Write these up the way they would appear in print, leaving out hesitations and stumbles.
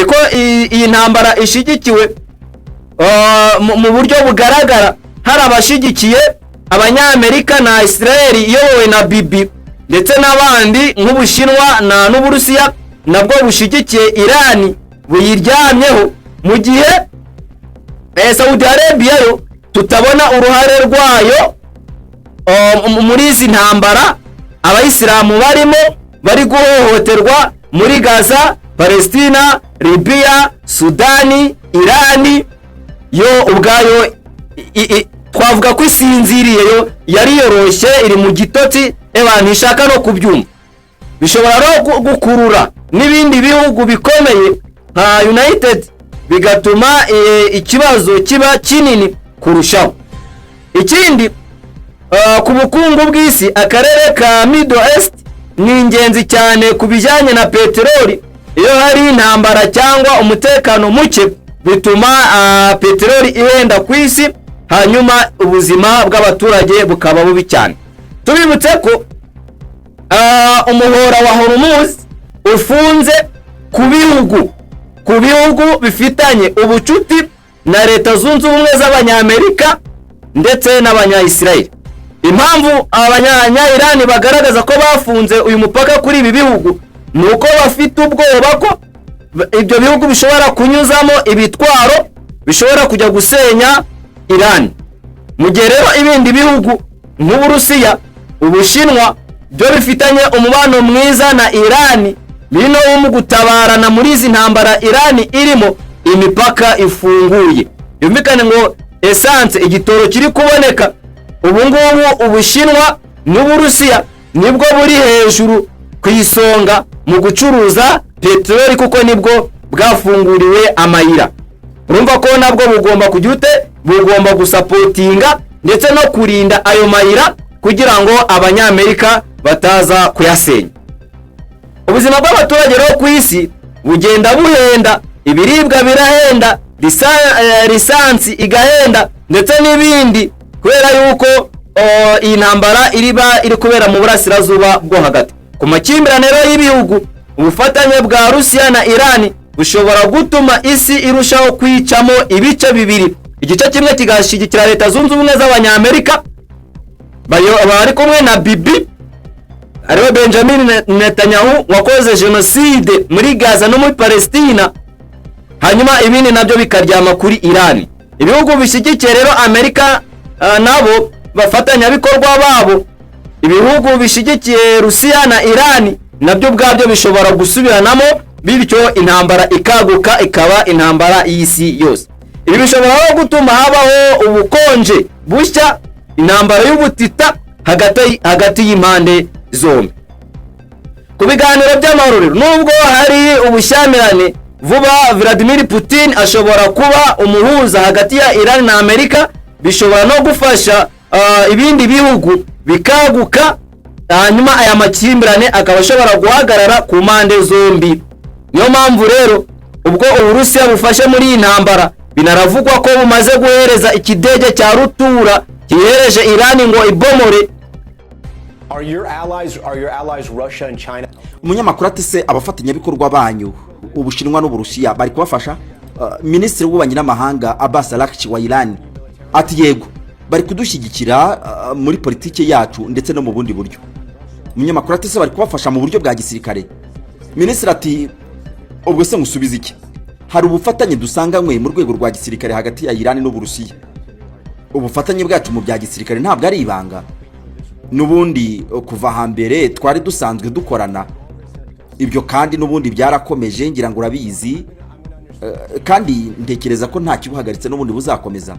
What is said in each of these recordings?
ko iyi ntambara ishigikiwe mu buryo bugaragara. Hari abashigikiye abanyamerika na Israel iyobowe na Bibi, ndetse n'abandi nk'Ubushinwa n'Uburusiya nabwo bushigikiye Iran buyiryamyeho, mu gihe Saudi Arabia yo tutabona uruhare rwayo muri izi ntambara abayisilamu bari guhohoterwa muri Gaza, Palestina, Libya, Sudani, Iran. Yo ubwayo twavuga ko isinziriye, yo yari yoroshye, iri mu gitotsi abantu ishaka no kubyumva. Bishobora no gukurura n'ibindi bihugu bikomeye nka United, bigatuma ikibazo kiba kinini kurushaho. Ikindi, ku bukungu bw'isi, akarere ka Middle East ni ingenzi cyane ku bijyanye na peteroli. Iyo hari intambara cyangwa umutekano muke, bituma peteroli ihenda ku isi, hanyuma ubuzima bw'abaturage bukaba bubi cyane. Tubibutse ko umuhora wa Hormuz ufunze ku bihugu bifitanye ubucuti na Leta Zunze Ubumwe z'Abanyamerika ndetse n'Abanya-Israel. Impamvu abanya-Iran bagaragaza ko bafunze uyu mupaka kuri ibi bihugu nuko bafite ubwoba ko ibyo bihugu bishobora kunyuzamo ibitwaro bishobora kujya gusenya Iran. Mu gihe rero ibindi bihugu nk'Uburusiya, Ubushinwa byo bifitanye umubano mwiza na Iran, bino mu gutabarana muri izi ntambara Iran irimo, imipaka ifunguye. Yumvikane ngo essence, igitoro kiri kuboneka ubu ngubu Ubushinwa n'Uburusiya nibwo buri hejuru ku isonga mu gucuruza peteroli, kuko nibwo bwafunguriwe amayira. Urumva ko nabwo bugomba gusapotinga ndetse no kurinda ayo mayira kugira ngo Abanyamerika bataza kuyasenya. Ubuzima bw'abaturage rero ku isi bugenda buhenda, ibiribwa birahenda, lisansi igahenda ndetse n'ibindi, kubera yuko iyi ntambara iri kubera mu burasirazuba bwo hagati. Ku makimbirane rero y'ibihugu, ubufatanye bwa Rusiya na Iran bushobora gutuma isi irushaho kwicamo ibice bibiri. Igice kimwe kigashigikira Leta Zunze Ubumwe z'Abanyamerika bari kumwe na Bibi, ariwe Benjamin Netanyahu wakoze jenoside muri Gaza no muri Palestina, hanyuma ibindi nabyo bikaryama kuri Iran. Ibihugu bishyigikiye rero Amerika nabo bafatanya bikorwa babo, ibihugu bishyigikiye Rusiya na Iran nabyo ubwabyo bishobora gusubiranamo, bityo intambara ikaguka ikaba intambara y'isi yose. Ibi bishobora gutuma habaho ubukonje bushya, intambara y'ubutita hagati y'impande zombi. Ku biganiro by'amahoro, nubwo hari ubushyamirane, vuba Vladimir Putin ashobora kuba umuhuza hagati ya Iran na Amerika, bishobora no gufasha ibindi bihugu bikaguka, hanyuma aya makimbirane akaba ashobora guhagarara ku mpande zombi. Niyo mpamvu rero ubwo Uburusiya bufashe muri iyi ntambara, binaravugwa ko bumaze guhereza ikidege cya rutura kihereje Iran ngo ibomore. Are your allies Russia and China? Umunyamakuru ati se abafatanyabikorwa banyu Ubushinwa n'Uburusiya bari kubafasha? Minisitiri w'ububanyi n'amahanga Abbas Araghchi wa Iran ati yego, bari kudushyigikira muri politike yacu ndetse no mu bundi buryo. Umunyamakuru ati se bari kubafasha mu buryo bwa gisirikare? Minisitiri ati ubwo se musubiza iki? Hari ubufatanye dusanganywe mu rwego rwa gisirikare hagati ya Iran n'Uburusiya. Ubufatanye bwacu mu bya gisirikare ntabwo ari ibanga, n'ubundi kuva hambere twari dusanzwe dukorana. Ibyo kandi n'ubundi byarakomeje, ngira ngo urabizi, kandi ntekereza ko nta kibuhagaritse n'ubundi buzakomeza.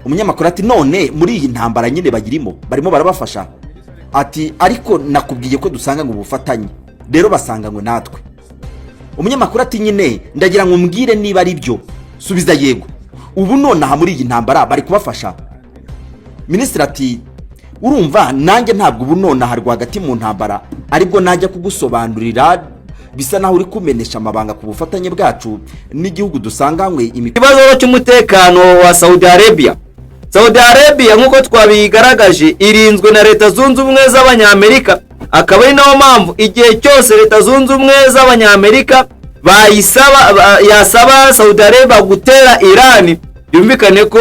Umunyamakuru ati none muri iyi ntambara nyine barimo barabafasha? Ati ariko nakubwiye ko dusanganywe ubufatanye, rero basanganywe natwe. Umunyamakuru ati nyine ndagira ngo mbwire niba ari byo. Subiza yego. Ubu nonaha muri iyi ntambara bari kubafasha? Minisitiri ati urumva nanjye ntabwo ubu nonaha rwagati mu ntambara aribwo najya kugusobanurira, bisa naho uri kumenesha amabanga ku bufatanye bwacu n'igihugu dusanganywe. Ikibazo cy'umutekano wa Saudi Arabia. Saudi Arabia nk'uko twabigaragaje irinzwe na Leta Zunze Ubumwe z'Abanyamerika, akaba ari nayo mpamvu igihe cyose Leta Zunze Ubumwe z'Abanyamerika yasaba Saudi Arabia gutera Iran, yumvikane ko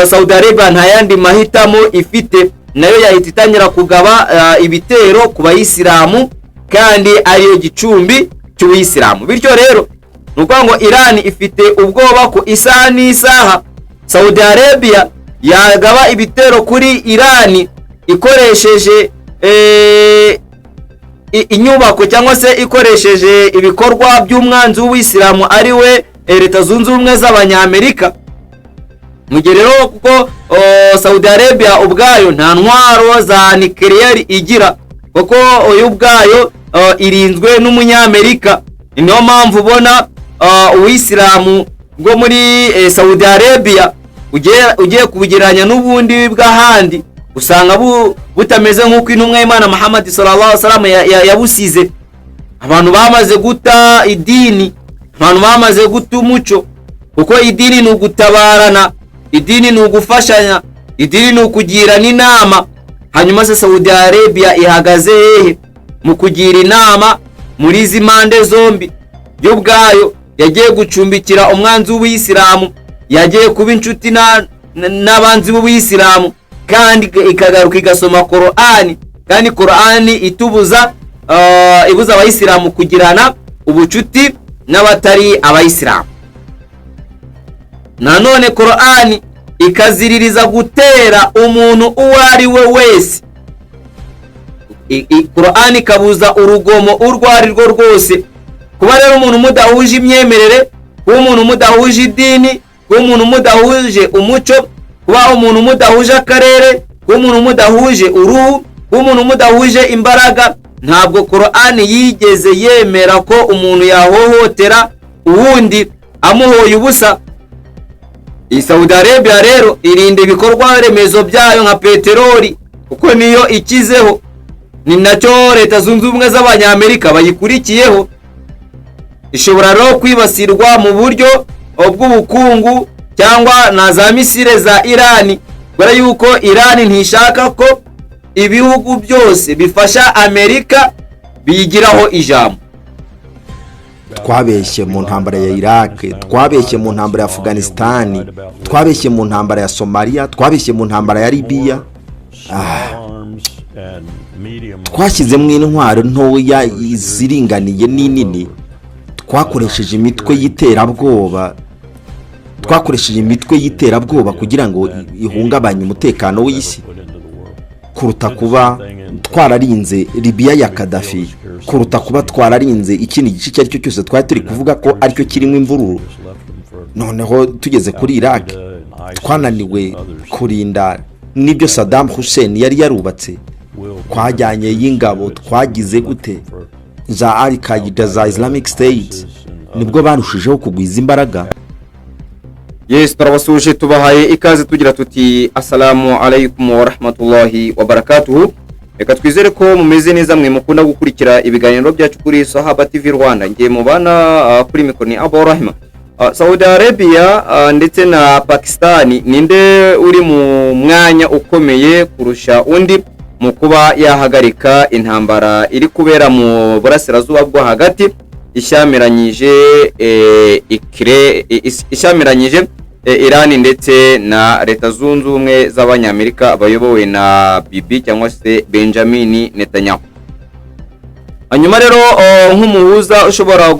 Saudi Arabia nta yandi mahitamo ifite, nayo yahita itangira kugaba ibitero ku bayisilamu kandi ariyo gicumbi cy'ubuyisilamu. Bityo rero nuko ngo Iran ifite ubwoba ko isaha n'isaha Saudi Arabia yagaba ibitero kuri Iran ikoresheje inyubako cyangwa se ikoresheje ibikorwa by'umwanzi w'ubuyisilamu ari we Leta Zunze Ubumwe z'Abanyamerika. Mu gihe rero kuko Saudi Arabia ubwayo nta ntwaro za nuclear igira, kuko uyu ubwayo irinzwe n'umunyamerika, niyo mpamvu ubona ubuyisilamu bwo muri Saudi Arabia ugiye kubugereranya n'ubundi bw'ahandi usanga butameze nk'uko intumwa y'Imana Muhammad sallallahu alaihi wasallam yabusize. Abantu bamaze guta idini, abantu bamaze guta umuco, kuko idini ni ugutabarana, idini ni ugufashanya, idini ni ukugirana inama. Hanyuma se Saudi Arabia ihagaze hehe mu kugira inama muri izi mpande zombi? Byo bwayo yagiye gucumbikira umwanzi w'ubuyisilamu, yagiye kuba inshuti n'abanzi b'ubuyisilamu, kandi ikagaruka igasoma Qur'ani, kandi Qur'ani ibuza abayisilamu kugirana ubucuti n'abatari abayisilamu. Nanone Qur'ani ikaziririza gutera umuntu uwo ari we wese. Qur'ani ikabuza urugomo urwo ari rwo rwose. Kuba rero umuntu mudahuje imyemerere, kuba umuntu mudahuje idini, kuba umuntu mudahuje umuco, kuba umuntu mudahuje akarere, kuba umuntu mudahuje uruhu, kuba umuntu mudahuje imbaraga, ntabwo Qur'ani yigeze yemera ko umuntu yahohotera uwundi amuhoye ubusa. Saudi Arabia rero irinda ibikorwa remezo byayo nka peteroli, kuko niyo ikizeho, ni nacyo Leta Zunze Ubumwe z'Abanyamerika bayikurikiyeho. Ishobora rero kwibasirwa mu buryo bw'ubukungu cyangwa na za misile za Iran, kubera yuko Iran ntishaka ko ibihugu byose bifasha Amerika biyigiraho ijambo. Twabeshye mu ntambara ya Iraq, twabeshye mu ntambara ya Afghanistan, twabeshye mu ntambara ya Somalia, twabeshye mu ntambara ya Libya. Twashyizemo intwaro ntoya ziringaniye n'inini, twakoresheje imitwe y'iterabwoba kugira ngo ihungabanye umutekano w'isi, kuruta kuba twararinze Libya ya Gaddafi, kuruta kuba twararinze ikindi gice cyari cyo cyose twari turi kuvuga ko aricyo kirimo imvururu. Noneho tugeze kuri Iraq twananiwe kurinda n'ibyo Saddam Hussein yari yarubatse, twajyanye y'ingabo, twagize gute za Al-Qaeda, za Islamic State, nibwo barushijeho kugwiza imbaraga. Yes, turabasuje tubahaye ikaze tugira tuti assalamu alaikum wa rahmatullahi wa barakatuhu. Reka twizere ko mumeze neza, mwe mukunda gukurikira ibiganiro byacu kuri Sahaba TV Rwanda. Ngiye mubana kuri mikoni Abo Rahima. Saudi Arabia ndetse na Pakistan, ninde uri mu mwanya ukomeye kurusha undi mu kuba yahagarika intambara iri kubera mu burasirazuba bwo hagati ishyamiranyije Iran ndetse na Leta Zunze Ubumwe z'Abanyamerika bayobowe na Bibi cyangwa se Benjamin Netanyahu. Hanyuma rero nk'umuhuza ushobora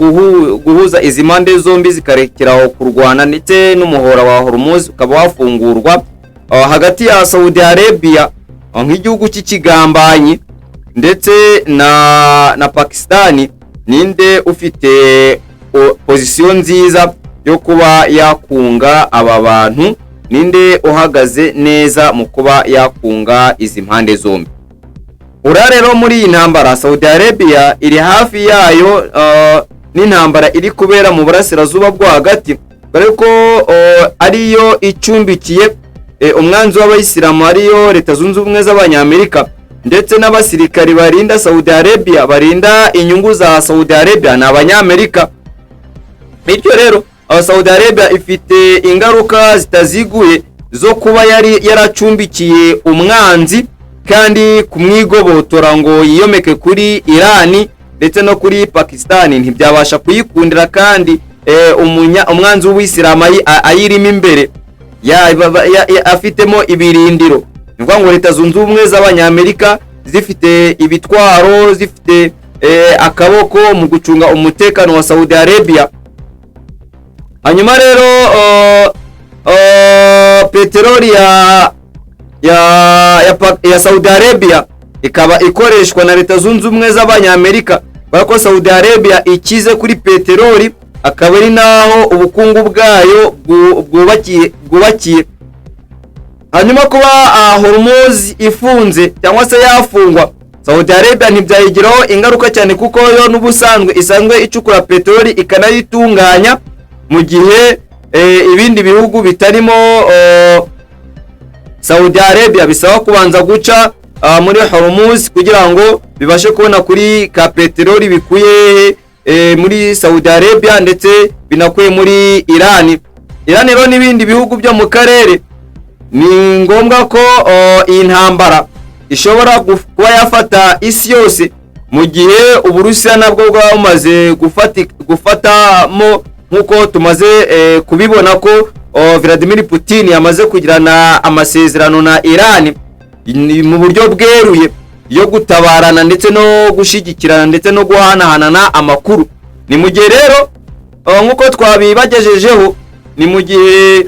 guhuza izi mpande zombi zikarekeraho kurwana, ndetse n'umuhora wa Hormuz ukaba wafungurwa hagati ya Saudi Arabia nk'igihugu cy'ikigambanyi ndetse na Pakistan, ninde ufite position nziza yo kuba yakunga aba bantu, ninde uhagaze neza mu kuba yakunga izi mpande zombi? Rero muri iyi ntambara Saudi Arabia iri hafi yayo n'intambara iri kubera mu burasirazuba bwo hagati, ariko ariyo icumbikiye umwanzi w'abayisilamu ariyo Leta Zunze Ubumwe z'Abanyamerika, ndetse n'abasirikari barinda Saudi Arabia, barinda inyungu za Saudi Arabia ni Abanyamerika. Bityo rero Saudi Arabia ifite ingaruka zitaziguye zo kuba yaracumbikiye umwanzi kandi kumwigobotora ngo yiyomeke kuri Iran ndetse no kuri Pakistan ntibyabasha kuyikundira, kandi umwanzi w'Uwisilamu ayirimo imbere afitemo ibirindiro. Ni ukuvuga ngo Leta Zunze Ubumwe z'Abanyamerika zifite ibitwaro, zifite akaboko mu gucunga umutekano wa Saudi Arabia. Hanyuma rero peteroli ya Saudi Arabia ikaba ikoreshwa na Leta Zunze Ubumwe z'Abanyamerika, kuko Saudi Arabia ikize kuri peteroli, akaba ari naho ubukungu bwayo bwubakiye. Hanyuma kuba Hormuz ifunze cyangwa se yafungwa, Saudi Arabia ntibyayigiraho ingaruka cyane, kuko yo n'ubusanzwe isanzwe icukura peteroli ikanayitunganya, mu gihe ibindi bihugu bitarimo Saudi Arabia bisaba kubanza guca muri Hormuz kugira ngo bibashe kubona kuri ka peteroli bikuye muri Saudi Arabia ndetse binakuye muri Iran rero n'ibindi bihugu byo mu karere. Ni ngombwa ko iyi ntambara ishobora kuba yafata isi yose, mu gihe Uburusiya nabwo bwamaze gufatamo, nkuko tumaze kubibona ko Vladimir Putin yamaze kugirana amasezerano na Iran mu buryo bweruye yo gutabarana ndetse no gushigikirana ndetse no guhanahanana amakuru. Ni mu gihe rero nkuko twabibagejejeho, ni mu gihe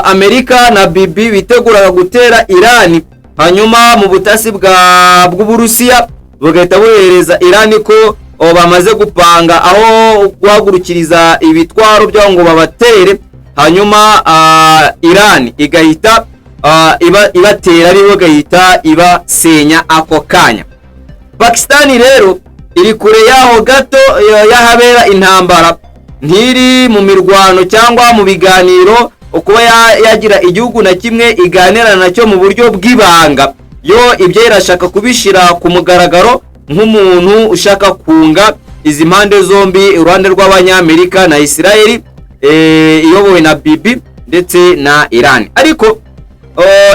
Amerika na Bibi biteguraga gutera Iran, hanyuma mu butasi bw'Uburusiya bagahita bohereza Iran ko bamaze gupanga aho guhagurukiriza ibitwaro byo ngo babatere, hanyuma Iran igahita ibatera aribo gahita ibasenya ako kanya. Pakistan rero iri kure yaho gato yahabera intambara, ntiri mu mirwano cyangwa mu biganiro kuba yagira igihugu na kimwe iganira nacyo mu buryo bw'ibanga. Yo ibyo irashaka kubishira ku mugaragaro nk'umuntu ushaka kunga izi mpande zombi, uruhande rw'Abanyamerika na Israel iyobowe na Bibi ndetse na Iran. Ariko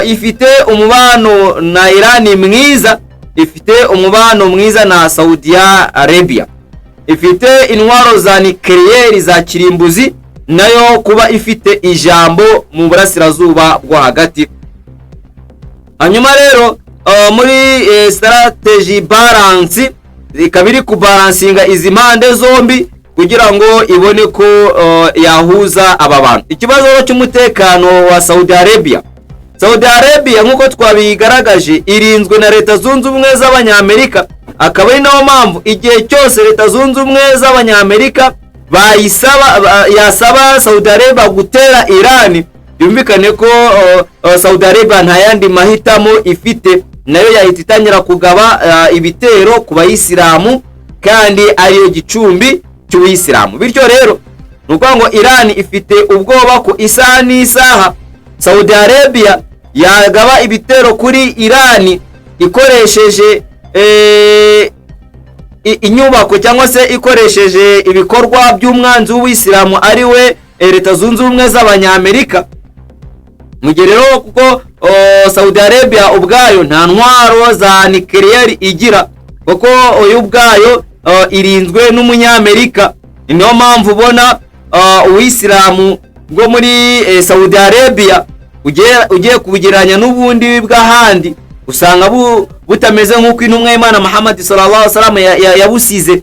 ifite umubano na Iran mwiza, ifite umubano mwiza na Saudi Arabia, ifite intwaro za nucleaire za kirimbuzi, nayo kuba ifite ijambo mu burasirazuba bwo hagati. Hanyuma rero muri strategy balance ikaba iri kubalansinga izi mpande zombi kugira ngo ibone ko yahuza aba bantu. Ikibazo cy'umutekano wa Saudi Arabia nkuko twabigaragaje irinzwe na Leta Zunze Ubumwe z'Abanyamerika, akaba ari nayo mpamvu igihe cyose Leta Zunze Ubumwe z'Abanyamerika yasaba Saudi Arabia gutera Iran, byumvikane ko Saudi Arabia nta yandi mahitamo ifite, nayo yahita itangira kugaba ibitero ku Bayisilamu, kandi ariyo gicumbi cy'Ubuyisilamu. Bityo rero nuko ngo Iran ifite ubwoba ko isaha n'isaha Saudi Arabia yagaba ibitero kuri Iran ikoresheje inyubako cyangwa se ikoresheje ibikorwa by'umwanzi w'Ubuyisilamu ari we Leta Zunze Ubumwe z'Abanyamerika. Mu gihe rero kuko Saudi Arabia ubwayo nta ntwaro za nucleaire igira, kuko uyu ubwayo irinzwe n'Umunyamerika, niyo mpamvu ubona Ubuyisilamu bwo muri Saudi Arabia ugiye kubugereranya n'ubundi bw'ahandi usanga butameze nk'uko intumwa y'Imana Muhammad sallallahu alaihi wasallam yabusize.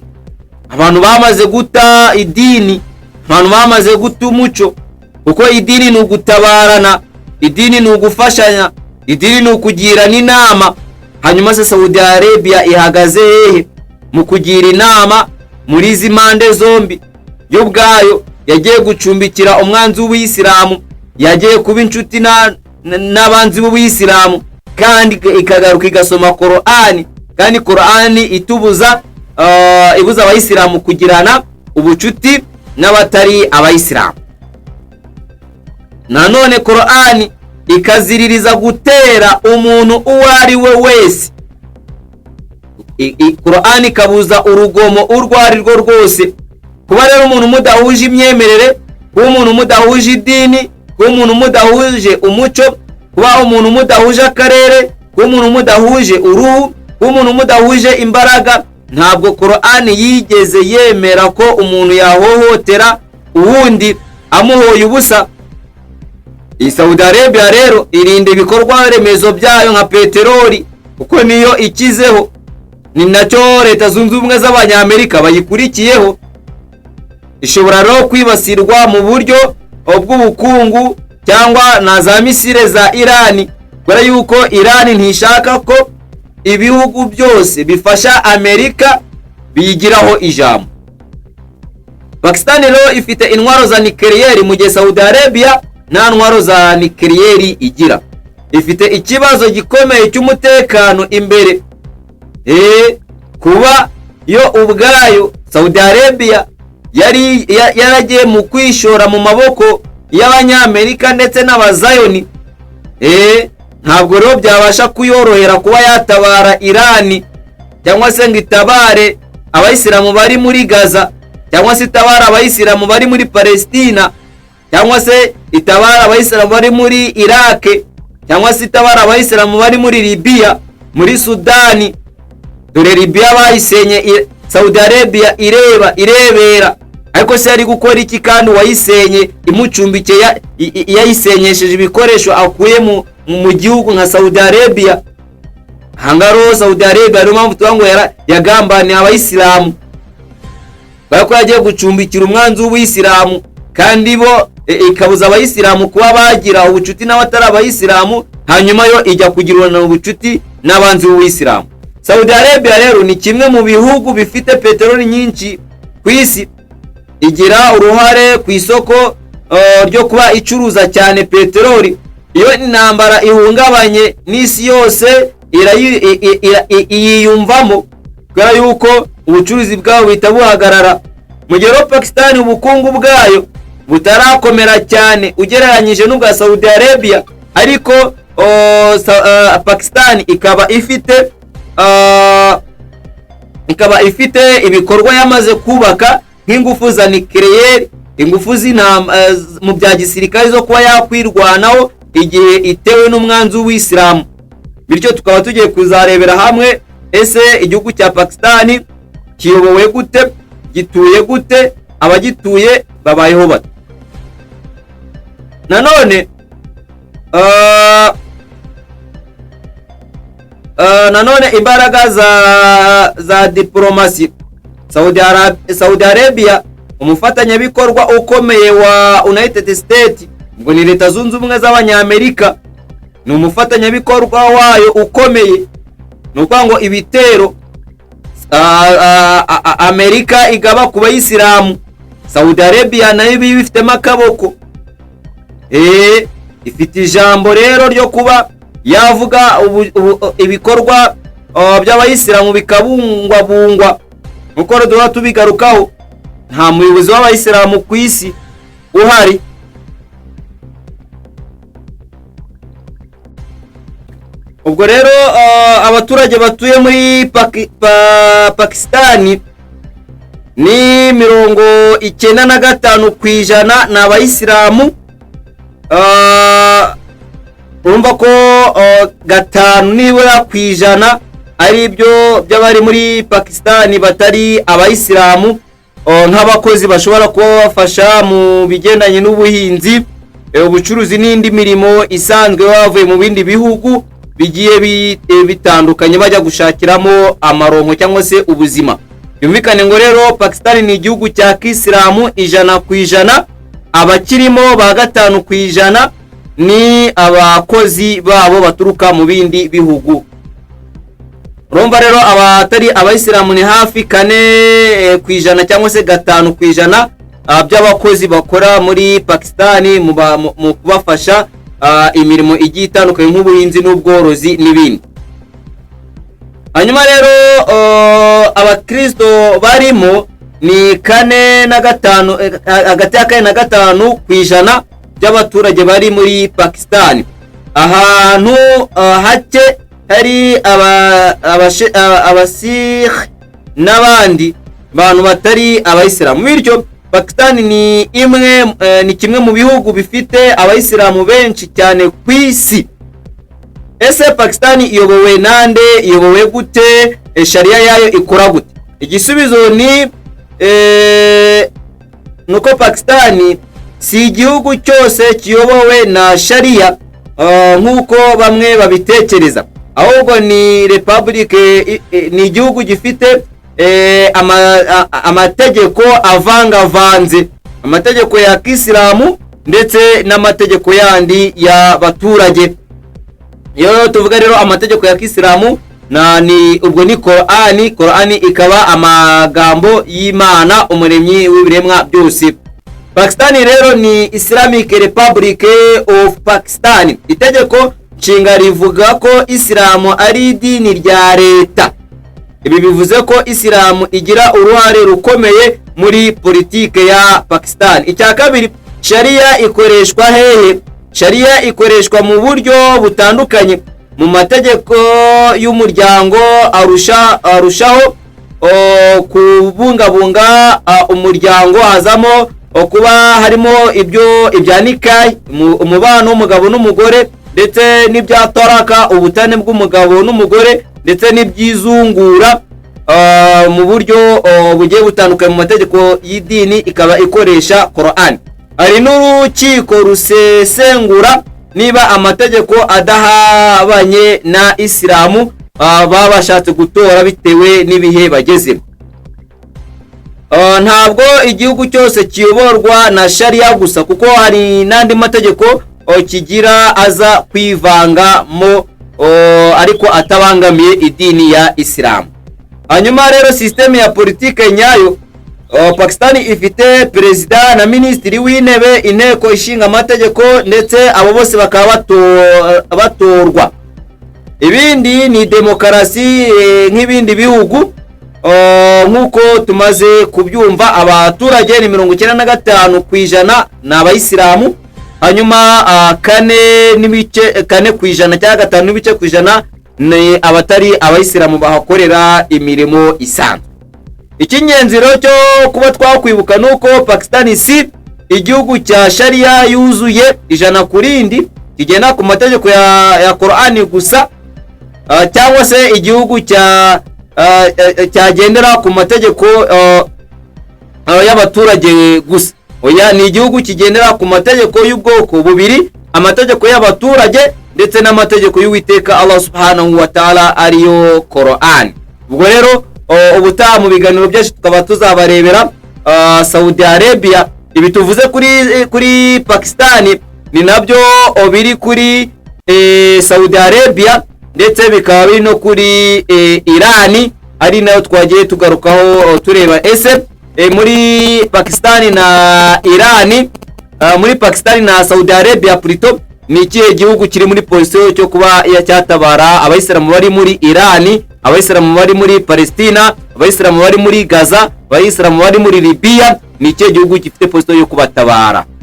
Abantu bamaze guta idini, abantu bamaze guta umuco, kuko idini ni ugutabarana, idini ni ugufashanya, idini ni ukugirana inama. Hanyuma se Saudi Arabia ihagaze hehe mu kugira inama muri izi mpande zombi? Yo ubwayo yagiye gucumbikira umwanzi w'Ubuyisilamu, yagiye kuba inshuti n'abanzi b'Ubuyisilamu, kandi ikagaruka igasoma Qur'ani, kandi Qur'ani ibuza Abayisilamu kugirana ubucuti n'abatari Abayisilamu. Nanone Qur'ani ikaziririza gutera umuntu uwo ari we wese. Qur'ani ikabuza urugomo urwo ari rwo rwose. Kuba rero umuntu mudahuje imyemerere, kuba umuntu mudahuje idini, kuba umuntu mudahuje umuco, kuba umuntu mudahuje akarere, kuba umuntu mudahuje uruhu, kuba umuntu mudahuje imbaraga, ntabwo Korani yigeze yemera ko umuntu yahohotera uwundi amuhoye ubusa. iyi Saudi Arabia rero irinda ibikorwa remezo byayo nka peteroli kuko niyo ikizeho, ni nacyo leta zunze ubumwe z'abanyamerika bayikurikiyeho. ishobora rero kwibasirwa mu buryo bw'ubukungu cyangwa na za misile za Irani, kubera yuko Irani ntishaka ko ibihugu byose bifasha Amerika biyigiraho ijambo. Pakistan rero ifite intwaro za nucleaire mu gihe Saudi Arabia nta ntwaro za nucleaire igira. Ifite ikibazo gikomeye cy'umutekano imbere, kuba yo ubwayo Saudi Arabia yaragiye mu kwishora mu maboko y'abanyamerika ndetse n'abazayoni. Ntabwo rero byabasha kuyorohera kuba yatabara Irani cyangwa se ngo itabare abayisilamu bari muri Gaza, cyangwa se itabara abayisilamu bari muri Palestina, cyangwa se itabara abayisilamu bari muri Iraq, cyangwa se itabara abayisilamu bari muri Libya, muri Sudani. Dore Libya bayisenye, Saudi Arabia irebera, ariko se ari gukora iki kandi wayisenye imucumbikiye yayisenyesheje ibikoresho akuye mu gihugu nka Saudi Arabia? Hangaro Saudi Arabia rero mpamvu tubango yagambaniye abayisilamu bako yagiye gucumbikira umwanzi w'Ubuyisilamu, kandi bo ikabuza abayisilamu kuba bagira ubucuti n'abatari abayisilamu, hanyuma yo ijya kugirana ubucuti n'abanzi b'Ubuyisilamu. Saudi Arabia rero ni kimwe mu bihugu bifite peteroli nyinshi ku isi, igira uruhare ku isoko ryo kuba icuruza cyane peteroli. Iyo intambara ihungabanye n'isi yose iyiyumvamo, kubera yuko ubucuruzi bwabo bihita buhagarara. Mu gihe Pakistan ubukungu bwayo butarakomera cyane ugereranyije n'ubwa Saudi Arabia, ariko Pakistan ikaba ifite ibikorwa yamaze kubaka nk'ingufu za nucleaire, ingufu mu bya gisirikare zo kuba yakwirwanaho igihe itewe n'umwanzi w'Isilamu. Bityo tukaba tugiye kuzarebera hamwe ese igihugu cya Pakistan kiyobowe gute, gituye gute, abagituye babayeho bate. Nanone imbaraga za diplomasi. Saudi Arabia umufatanyabikorwa ukomeye wa United States, ngo ni leta zunze ubumwe z'abanyamerika, ni umufatanyabikorwa wayo ukomeye. Nuko ngo ibitero Amerika igaba ku bayisilamu, Saudi Arabia nayo bifitemo akaboko. Ifite ijambo rero ryo kuba yavuga ibikorwa by'abayisilamu bikabungwabungwa. Nuko rero tubigarukaho, nta muyobozi w'abayisilamu ku isi uhari. Ubwo rero abaturage batuye muri Pakistan ni 95% ni abayisilamu. Urumva ko 5 nibura ku ijana ari byo by'abari muri Pakistan batari abayisilamu, nk'abakozi bashobora kuba bafasha mu bigendanye n'ubuhinzi, ubucuruzi n'indi mirimo isanzwe bavuye mu bindi bihugu bigiye bitandukanye bajya gushakiramo amaronko cyangwa se ubuzima. Yumvikane ngo rero Pakistan ni igihugu cya Kisilamu 100%, abakirimo ba 5% ni abakozi babo baturuka mu bindi bihugu. Urumva rero abatari abayisilamu ni hafi 4% cyangwa se 5% by'abakozi bakora muri Pakistan mu kubafasha imirimo igiye itandukanye nk'ubuhinzi n'ubworozi n'ibindi. Hanyuma rero abakristo barimo ni 4 na 5, hagati ya 4 na 5% by'abaturage bari muri Pakistan. Ahantu hake hari abasikh n'abandi bantu batari abayisilamu. Bityo Pakistan ni kimwe mu bihugu bifite abayisilamu benshi cyane ku isi. Ese Pakistan iyobowe nande, iyobowe gute, sharia yayo ikora gute? igisubizo ni nuko Pakistan si igihugu cyose kiyobowe na sharia nk'uko bamwe babitekereza, ahubwo ni ni igihugu gifite amategeko avangavanze, amategeko ya Kisilamu ndetse n'amategeko yandi y'abaturage. Iyo tuvuga rero amategeko ya Kisilamu ubwo ni Qur'ani ikaba amagambo y'Imana umuremyi w'ibiremwa byose. Pakistan rero ni Islamic Republic of Pakistan. Itegeko nshinga rivuga ko Islamu ari idini rya leta. Ibi bivuze ko Islamu igira uruhare rukomeye muri politike ya Pakistan. Icya kabiri, sharia ikoreshwa hehe? Sharia ikoreshwa mu buryo butandukanye. Mu mategeko y'umuryango arushaho kubungabunga umuryango, hazamo kuba harimo ibya nikah, umubano w'umugabo n'umugore, ndetse n'ibya taraka, ubutane bw'umugabo n'umugore, ndetse n'ibyizungura mu buryo bugiye butandukanye. Mu mategeko y'idini ikaba ikoresha Qur'an. Hari n'urukiko rusesengura niba amategeko adahabanye na Islamu baba bashatse gutora bitewe n'ibihe bagezemo. Ntabwo igihugu cyose kiyoborwa na sharia gusa, kuko hari n'andi mategeko kigira aza kwivangamo ariko atabangamiye idini ya Islamu. Hanyuma rero system ya politike nyayo, Pakistan ifite perezida na minisitiri w'intebe, inteko ishinga amategeko, ndetse abo bose bakaba batorwa. Ibindi ni demokarasi nk'ibindi bihugu nk'uko tumaze kubyumva. Abaturage ni 95% ni abayisilamu, hanyuma 4% cyangwa 5% ni abatari abayisilamu bahakorera imirimo isanzwe. Icy'ingenzi rero cyo kuba twakwibuka nuko Pakistan si igihugu cya sharia yuzuye 100% kigena ku mategeko ya Qur'ani gusa, cyangwa se igihugu cyagendera ku mategeko y'abaturage gusa. Oya, ni igihugu kigendera ku mategeko y'ubwoko bubiri, amategeko y'abaturage ndetse n'amategeko y'Uwiteka Allah subhanahu wa ta'ala ariyo Qur'an. Ubwo rero ubutaha mu biganiro byacu tukaba tuzabarebera Saudi Arabia. Ibi tuvuze kuri Pakistan ni nabyo biri kuri Saudi Arabia, ndetse bikaba biri no kuri Iran, ari nayo twagiye tugarukaho tureba ese muri Pakistan na Iran, muri Pakistan na Saudi Arabia plutôt, ni ikihe gihugu kiri muri position cyo kuba cyatabara abayisilamu bari muri Iran, abayisilamu bari muri Palestina, abayisilamu bari muri Gaza, abayisilamu bari muri Libya? Ni ikihe gihugu gifite position yo kubatabara?